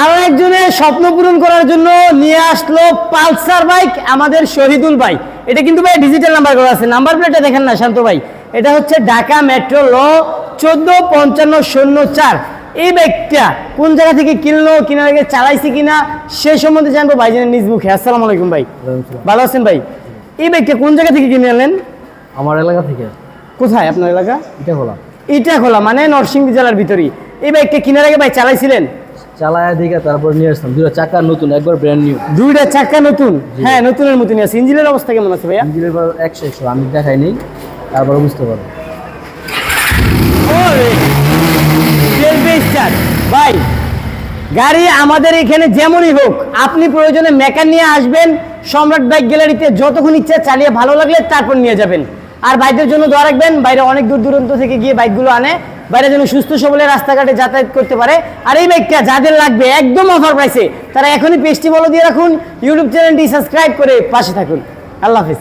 আরো একজনের স্বপ্ন পূরণ করার জন্য নিয়ে আসলো পালসার বাইক আমাদের শহীদুল ভাই। এটা কিন্তু ভাই ডিজিটাল নাম্বার করা আছে, নাম্বার প্লেটটা দেখেন না শান্ত ভাই। এটা হচ্ছে ঢাকা মেট্রো ল 145504। এই বাইকটা কোন জায়গা থেকে কিনলো, কিনার আগে চালাইছি কিনা সে সম্বন্ধে জানবো ভাইজানের নিজ মুখে। আসসালামু আলাইকুম ভাই, ভালো আছেন ভাই? এই বাইকটা কোন জায়গা থেকে কিনে আনলেন? আমার এলাকা থেকে। কোথায় আপনার এলাকা? ইটাখোলা। ইটাখোলা মানে নরসিংদী জেলার ভিতরেই। এই বাইকটা কিনার আগে ভাই চালাইছিলেন? চালায়া দিকে তারপর নিয়ে আসলাম, দুটো চাকা নতুন, একবার ব্র্যান্ড নিউ। দুইটা চাকা নতুন? হ্যাঁ, নতুনের মতনই আছে। ইঞ্জিনের অবস্থা কেমন আছে ভাইয়া? ইঞ্জিনের পর 100 আমি দেখাই নেই, তারপর বুঝতে পারবো। ভাই গাড়ি আমাদের এখানে যেমনই হোক, আপনি প্রয়োজনে মেকার নিয়ে আসবেন সম্রাট বাইক গ্যালারিতে, যতক্ষণ ইচ্ছা চালিয়ে ভালো লাগলে তারপর নিয়ে যাবেন। আর বাইকদের জন্য দোয়া রাখবেন, বাইরে অনেক দূর দূরান্ত থেকে গিয়ে বাইকগুলো আনে, বাইরে যেন সুস্থ সবলে রাস্তাঘাটে যাতায়াত করতে পারে। আর এই বাইকটা যাদের লাগবে একদম অফার প্রাইসে, তারা এখনই পেজটি ফলো দিয়ে রাখুন, ইউটিউব চ্যানেলটি সাবস্ক্রাইব করে পাশে থাকুন। আল্লাহ হাফিজ।